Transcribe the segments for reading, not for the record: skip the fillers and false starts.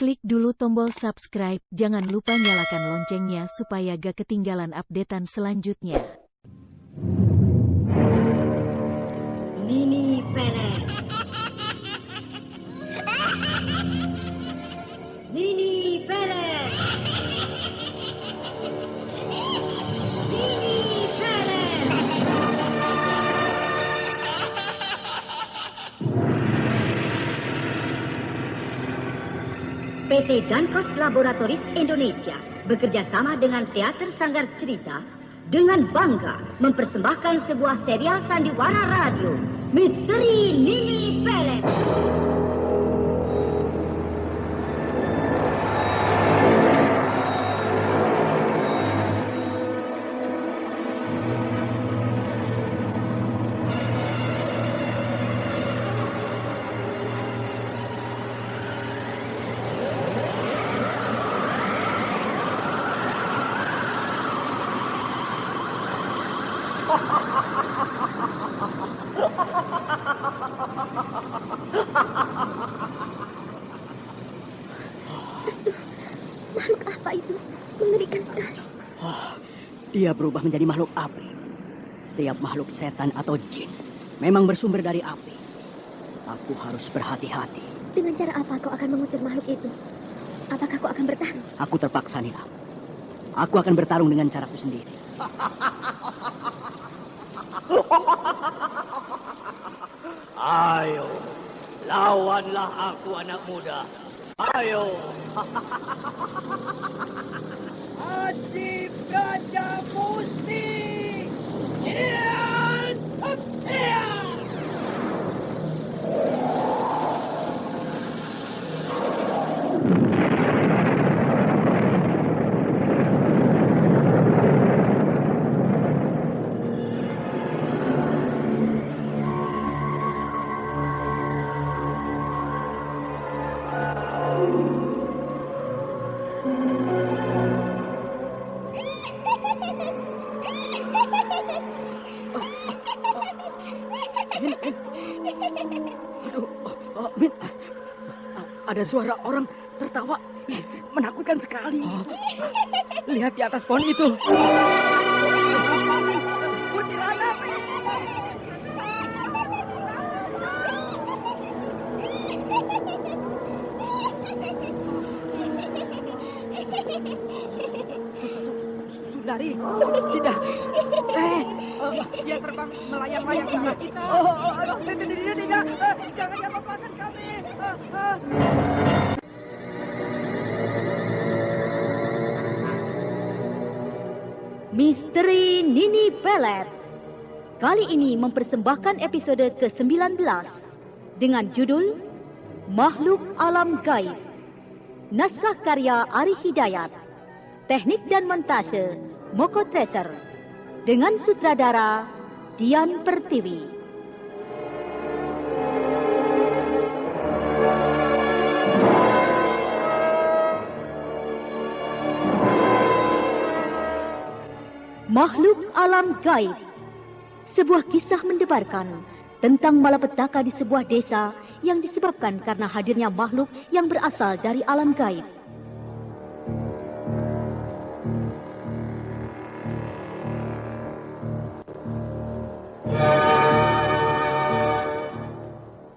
Klik dulu tombol subscribe, jangan lupa nyalakan loncengnya supaya gak ketinggalan updatean selanjutnya. Nini Pelet. Nini Pelet. Nini Pelet. PT Dankos Laboratoris Indonesia bekerja sama dengan Teater Sanggar Cerita dengan bangga mempersembahkan sebuah serial sandiwara radio, Misteri Nini Pelet. Makhluk apa itu? Mengerikan sekali. Dia berubah menjadi makhluk api. Setiap makhluk setan atau jin memang bersumber dari api. Aku harus berhati-hati. Dengan cara apa kau akan mengusir makhluk itu? Apakah kau akan bertarung? Aku terpaksa, Nila. Aku akan bertarung dengan caraku sendiri. Ayo, lawanlah aku, anak muda. Ayo. Adib Gajah Musti. Min, ada suara orang tertawa menakutkan sekali. Lihat di atas pohon itu. Kuntilanak. Sundari, tidak. Dia terbang melayang-layang ke arah kita. Tidak. Jangan apa-apakan kami. Misteri Nini Pelet. Kali ini mempersembahkan episode ke-19 dengan judul Makhluk Alam Gaib. Naskah karya Ari Hidayat. Teknik dan montase Moko Treasure. Dengan sutradara Dian Pertiwi. Makhluk Alam Gaib. Sebuah kisah mendebarkan tentang malapetaka di sebuah desa yang disebabkan karena hadirnya makhluk yang berasal dari alam gaib.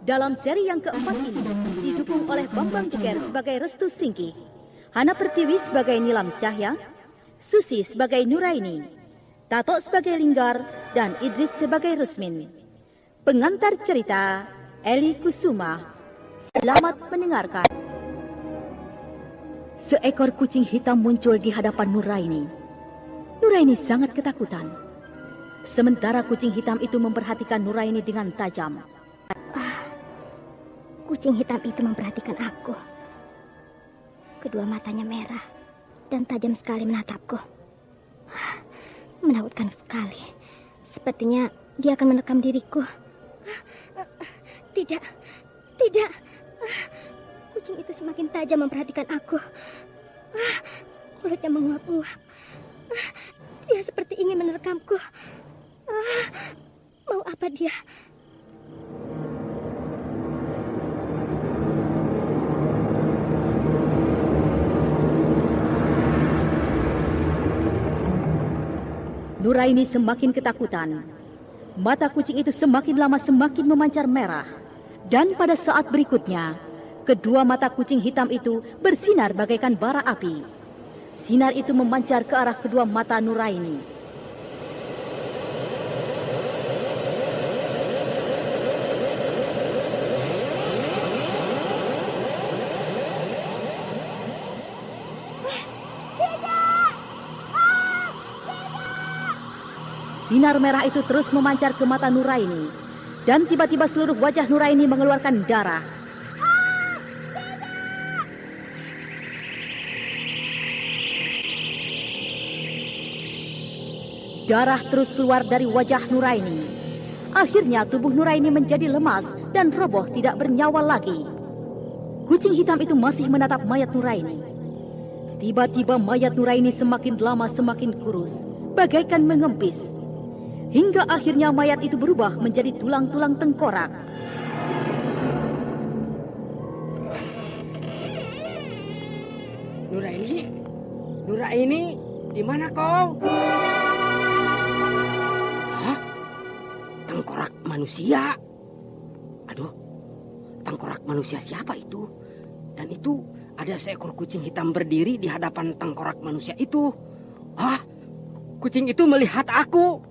Dalam seri yang keempat ini didukung oleh Bambang Jeger sebagai Restu Singki, Hana Pertiwi sebagai Nilam Cahya, Susi sebagai Nuraini, Tato sebagai Linggar, dan Idris sebagai Rusmin. Pengantar cerita Eli Kusuma. Selamat mendengarkan. Seekor kucing hitam muncul di hadapan Nuraini. Nuraini sangat ketakutan. Sementara kucing hitam itu memperhatikan Nuraini dengan tajam. Kucing hitam itu memperhatikan aku. Kedua matanya merah dan tajam sekali menatapku. Menakutkan sekali. Sepertinya dia akan menerkam diriku. Tidak. Kucing itu semakin tajam memperhatikan aku. Mulutnya menguap-nguap. Dia seperti ingin menerkamku. Mau apa dia? Nuraini semakin ketakutan. Mata kucing itu semakin lama semakin memancar merah. Dan pada saat berikutnya, kedua mata kucing hitam itu bersinar bagaikan bara api. Sinar itu memancar ke arah kedua mata Nuraini. Sinar merah itu terus memancar ke mata Nuraini. Dan tiba-tiba seluruh wajah Nuraini mengeluarkan darah. Darah terus keluar dari wajah Nuraini. Akhirnya tubuh Nuraini menjadi lemas dan roboh tidak bernyawa lagi. Kucing hitam itu masih menatap mayat Nuraini. Tiba-tiba mayat Nuraini semakin lama semakin kurus, bagaikan mengempis. Hingga akhirnya mayat itu berubah menjadi tulang-tulang tengkorak. Nuraini, di mana kau? Hah? Tengkorak manusia? Aduh, tengkorak manusia siapa itu? Dan itu ada seekor kucing hitam berdiri di hadapan tengkorak manusia itu. Hah? Kucing itu melihat aku.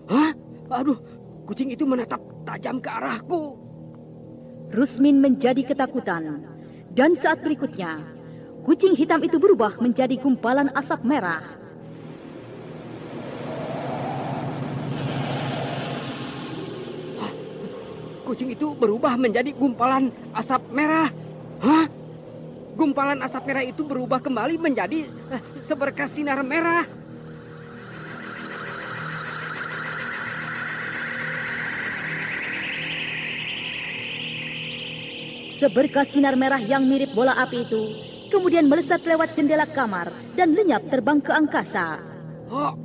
Hah? Aduh, kucing itu menatap tajam ke arahku. Rusmin menjadi ketakutan. Dan saat berikutnya, kucing hitam itu berubah menjadi gumpalan asap merah. Hah? Kucing itu berubah menjadi gumpalan asap merah. Hah? Gumpalan asap merah itu berubah kembali menjadi seberkas sinar merah. Seberkas sinar merah yang mirip bola api itu kemudian melesat lewat jendela kamar dan lenyap terbang ke angkasa. Oh,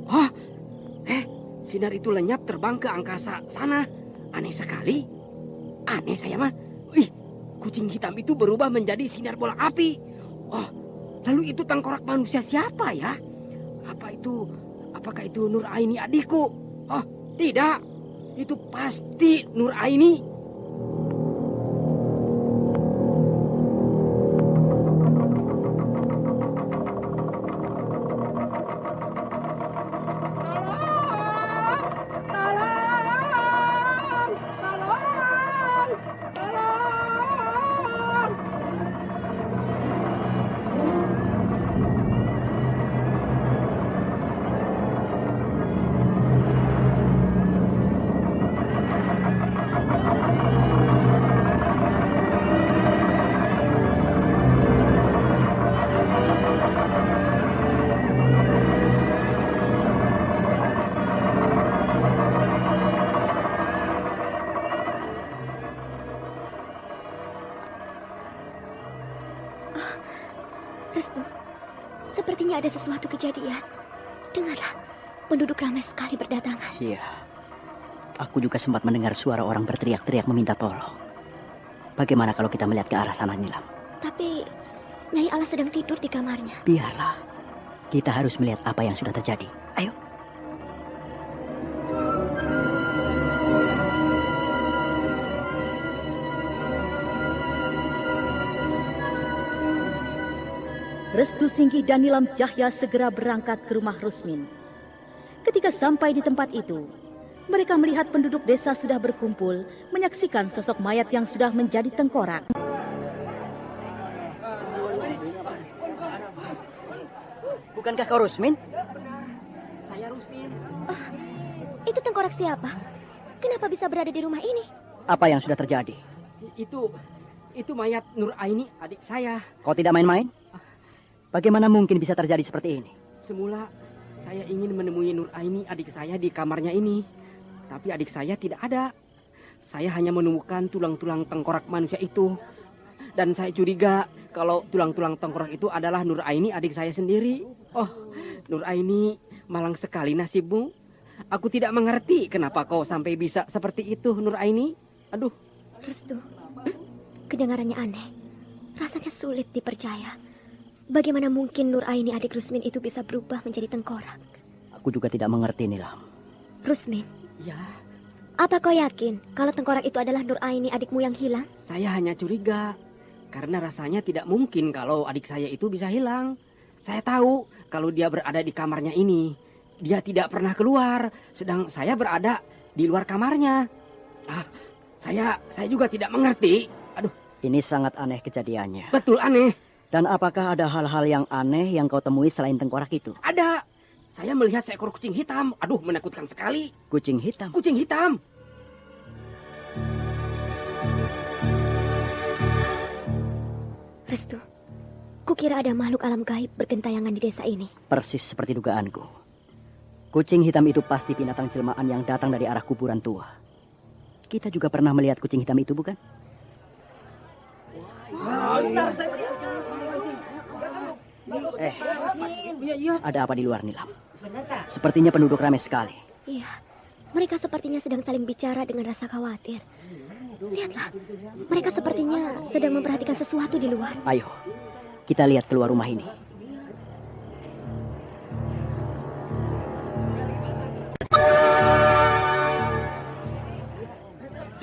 sinar itu lenyap terbang ke angkasa sana. Aneh sekali. Aneh saya mah. Ih, kucing hitam itu berubah menjadi sinar bola api. Oh, lalu itu tengkorak manusia siapa ya? Apakah itu Nuraini adikku? Oh, tidak. Itu pasti Nuraini. Restu, sepertinya ada sesuatu kejadian. Dengarlah, penduduk ramai sekali berdatangan. Iya, aku juga sempat mendengar suara orang berteriak-teriak meminta tolong. Bagaimana kalau kita melihat ke arah sana, Nilam? Tapi Nyai Alas sedang tidur di kamarnya. Biarlah, kita harus melihat apa yang sudah terjadi. Ayo. Restu Singgi dan Nilam Cahya segera berangkat ke rumah Rusmin. Ketika sampai di tempat itu, mereka melihat penduduk desa sudah berkumpul menyaksikan sosok mayat yang sudah menjadi tengkorak. Bukankah kau Rusmin? Saya Rusmin. Itu tengkorak siapa? Kenapa bisa berada di rumah ini? Apa yang sudah terjadi? Itu mayat Nuraini, adik saya. Kau tidak main-main? Bagaimana mungkin bisa terjadi seperti ini? Semula saya ingin menemui Nuraini, adik saya di kamarnya ini. Tapi adik saya tidak ada. Saya hanya menemukan tulang-tulang tengkorak manusia itu. Dan saya curiga kalau tulang-tulang tengkorak itu adalah Nuraini, adik saya sendiri. Oh, Nuraini, malang sekali nasibmu. Aku tidak mengerti kenapa kau sampai bisa seperti itu, Nuraini. Aduh. Restu, kedengarannya aneh. Rasanya sulit dipercaya. Bagaimana mungkin Nuraini adik Rusmin itu bisa berubah menjadi tengkorak? Aku juga tidak mengerti, Nilam. Rusmin, Ya, apa kau yakin kalau tengkorak itu adalah Nur Aini adikmu yang hilang? saya hanya curiga. Karena rasanya tidak mungkin kalau adik saya itu bisa hilang. Saya tahu kalau dia berada di kamarnya ini. Dia tidak pernah keluar, sedang saya berada di luar kamarnya. Saya juga tidak mengerti. Aduh, Ini sangat aneh kejadiannya. betul aneh. Dan apakah ada hal-hal yang aneh yang kau temui selain tengkorak itu? Ada. Saya melihat seekor kucing hitam. Aduh, menakutkan sekali. Kucing hitam. Kucing hitam. Restu, kukira ada makhluk alam gaib bergentayangan di desa ini. Persis seperti dugaanku. Kucing hitam itu pasti binatang jelmaan yang datang dari arah kuburan tua. Kita juga pernah melihat kucing hitam itu, bukan? Ada apa di luar, Nilam? Sepertinya penduduk ramai sekali. Iya, mereka sepertinya sedang saling bicara dengan rasa khawatir. Lihatlah, mereka sepertinya sedang memperhatikan sesuatu di luar. Ayo, kita lihat keluar rumah ini.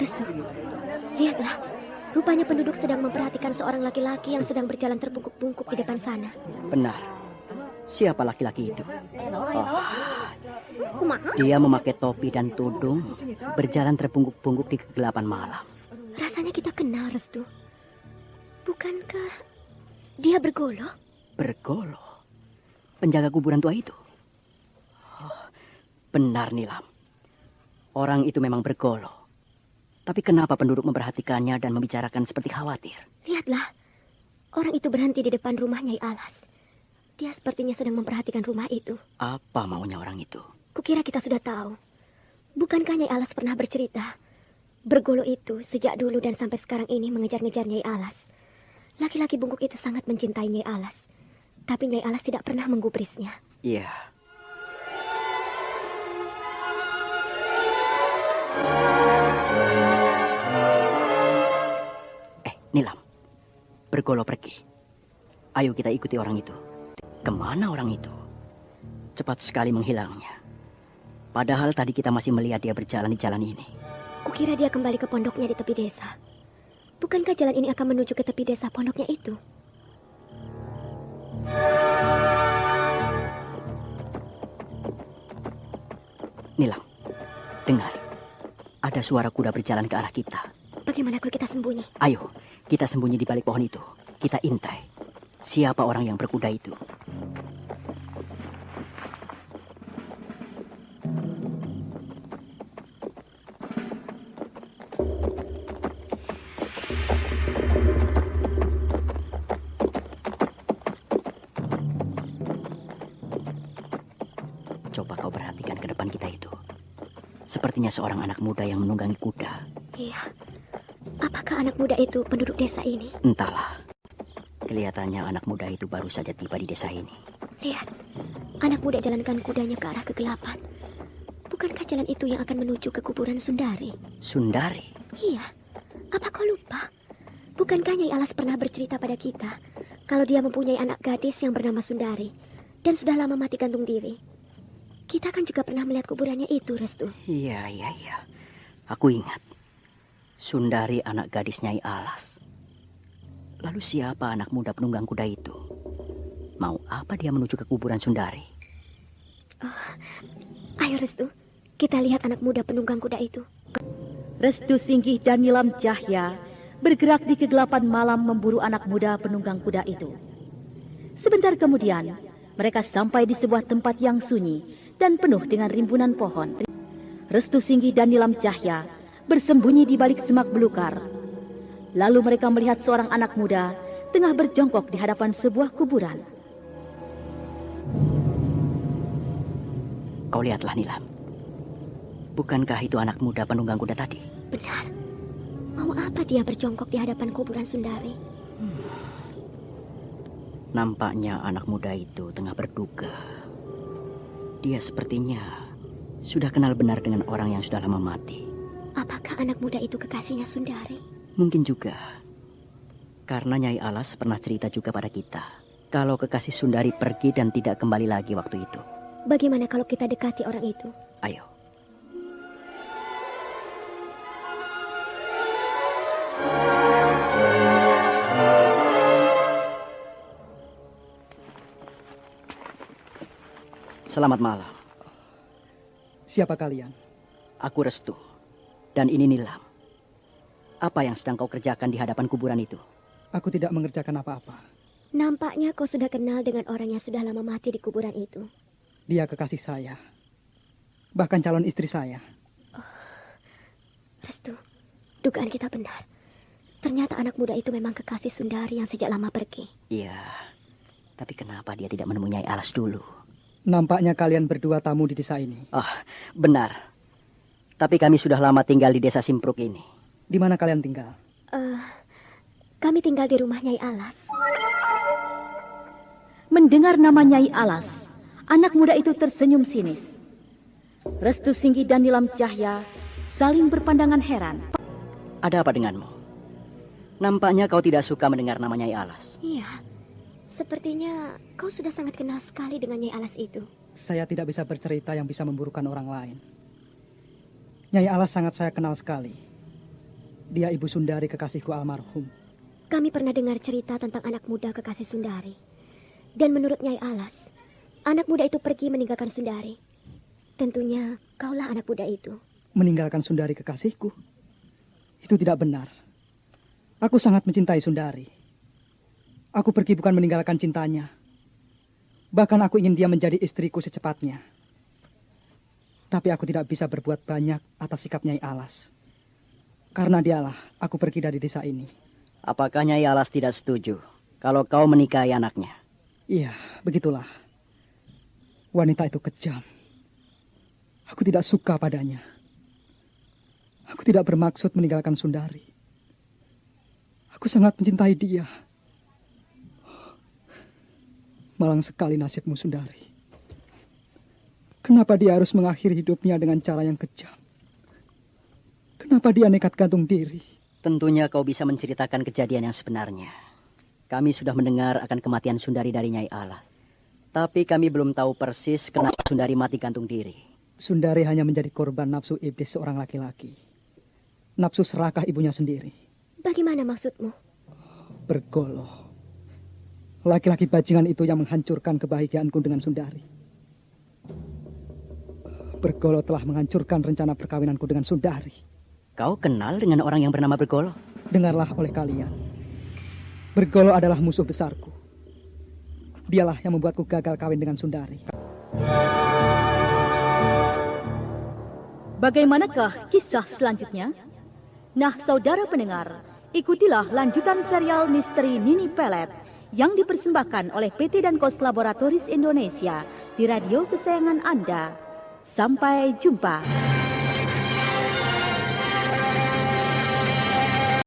Restu, lihatlah. Rupanya penduduk sedang memperhatikan seorang laki-laki yang sedang berjalan terbungkuk-bungkuk di depan sana. Benar. Siapa laki-laki itu? Kumaha? Dia memakai topi dan tudung, berjalan terbungkuk-bungkuk di kegelapan malam. Rasanya kita kenal, Restu. Bukankah dia bergolo? Bergolo? Penjaga kuburan tua itu? Oh, benar, Nilam. Orang itu memang bergolo. Tapi kenapa penduduk memperhatikannya dan membicarakan seperti khawatir? Lihatlah, orang itu berhenti di depan rumah Nyai Alas. Dia sepertinya sedang memperhatikan rumah itu. Apa maunya orang itu? Kukira kita sudah tahu. Bukankah Nyai Alas pernah bercerita? Bergolo itu sejak dulu dan sampai sekarang ini mengejar-ngejar Nyai Alas. Laki-laki bungkuk itu sangat mencintai Nyai Alas. Tapi Nyai Alas tidak pernah menggubrisnya. Iya. Nilam, bergolo pergi. Ayo kita ikuti orang itu. Kemana orang itu? Cepat sekali menghilangnya. Padahal tadi kita masih melihat dia berjalan di jalan ini. Kukira dia kembali ke pondoknya di tepi desa. Bukankah jalan ini akan menuju ke tepi desa pondoknya itu? Nilam, dengar. Ada suara kuda berjalan ke arah kita. Bagaimana kalau kita sembunyi? Ayo, kita sembunyi di balik pohon itu. Kita intai. Siapa orang yang berkuda itu? Coba kau perhatikan ke depan kita itu. Sepertinya seorang anak muda yang menunggangi kuda. Iya. Apakah anak muda itu penduduk desa ini? Entahlah. Kelihatannya anak muda itu baru saja tiba di desa ini. Lihat, anak muda jalankan kudanya ke arah kegelapan. Bukankah jalan itu yang akan menuju ke kuburan Sundari? Sundari? Iya. Apa kau lupa? Bukankah Nyai Alas pernah bercerita pada kita kalau dia mempunyai anak gadis yang bernama Sundari dan sudah lama mati gantung diri? Kita kan juga pernah melihat kuburannya itu, Restu. Iya. Aku ingat. Sundari anak gadis Nyai Alas. Lalu siapa anak muda penunggang kuda itu? Mau apa dia menuju ke kuburan Sundari? Ayo, Restu. Kita lihat anak muda penunggang kuda itu. Restu Singgih dan Nilam Cahya bergerak di kegelapan malam memburu anak muda penunggang kuda itu. Sebentar kemudian, mereka sampai di sebuah tempat yang sunyi dan penuh dengan rimbunan pohon. Restu Singgih dan Nilam Cahya bersembunyi di balik semak belukar. Lalu mereka melihat seorang anak muda tengah berjongkok di hadapan sebuah kuburan. Kau lihatlah, Nilam. Bukankah itu anak muda penunggang kuda tadi? Benar. Mau apa dia berjongkok di hadapan kuburan Sundari? Nampaknya anak muda itu tengah berduka. Dia sepertinya sudah kenal benar dengan orang yang sudah lama mati. Apakah anak muda itu kekasihnya Sundari? Mungkin juga. Karena Nyai Alas pernah cerita juga pada kita kalau kekasih Sundari pergi dan tidak kembali lagi waktu itu. Bagaimana kalau kita dekati orang itu? Ayo. Selamat malam. Siapa kalian? Aku Restu. Dan ini Nilam. Apa yang sedang kau kerjakan di hadapan kuburan itu? Aku tidak mengerjakan apa-apa. Nampaknya kau sudah kenal dengan orang yang sudah lama mati di kuburan itu. Dia kekasih saya. Bahkan calon istri saya. Restu, dugaan kita benar. Ternyata anak muda itu memang kekasih Sundari yang sejak lama pergi. Iya. Tapi kenapa dia tidak menemui Nyai Alas dulu? Nampaknya kalian berdua tamu di desa ini. Oh, benar. Tapi kami sudah lama tinggal di desa Simpruk ini. Di mana kalian tinggal? Kami tinggal di rumah Nyai Alas. Mendengar nama Nyai Alas, anak muda itu tersenyum sinis. Restu Singgi dan Nilam Cahya saling berpandangan heran. Ada apa denganmu? Nampaknya kau tidak suka mendengar nama Nyai Alas. Iya, sepertinya kau sudah sangat kenal sekali dengan Nyai Alas itu. Saya tidak bisa bercerita yang bisa memburukan orang lain. Nyai Alas sangat saya kenal sekali. Dia ibu Sundari kekasihku almarhum. Kami pernah dengar cerita tentang anak muda kekasih Sundari. Dan menurut Nyai Alas, anak muda itu pergi meninggalkan Sundari. Tentunya kaulah anak muda itu. Meninggalkan Sundari kekasihku? Itu tidak benar. Aku sangat mencintai Sundari. Aku pergi bukan meninggalkan cintanya. Bahkan aku ingin dia menjadi istriku secepatnya. Tapi aku tidak bisa berbuat banyak atas sikap Nyai Alas. Karena dialah aku pergi dari desa ini. Apakah Nyai Alas tidak setuju kalau kau menikahi anaknya? Iya, begitulah. Wanita itu kejam. Aku tidak suka padanya. Aku tidak bermaksud meninggalkan Sundari. Aku sangat mencintai dia. Malang sekali nasibmu, Sundari. Kenapa dia harus mengakhiri hidupnya dengan cara yang kejam? Kenapa dia nekat gantung diri? Tentunya kau bisa menceritakan kejadian yang sebenarnya. Kami sudah mendengar akan kematian Sundari dari Nyai Alas. Tapi kami belum tahu persis kenapa Sundari mati gantung diri. Sundari hanya menjadi korban nafsu iblis seorang laki-laki. Nafsu serakah ibunya sendiri. Bagaimana maksudmu? Bergolo. Laki-laki bajingan itu yang menghancurkan kebahagiaanku dengan Sundari. Bergolo telah menghancurkan rencana perkawinanku dengan Sundari. Kau kenal dengan orang yang bernama Bergolo? Dengarlah oleh kalian. Bergolo adalah musuh besarku. Dialah yang membuatku gagal kawin dengan Sundari. Bagaimanakah kisah selanjutnya? Nah, saudara pendengar, ikutilah lanjutan serial misteri Nini Pelet yang dipersembahkan oleh PT Dankos Laboratoris Indonesia di radio kesayangan Anda. Sampai jumpa.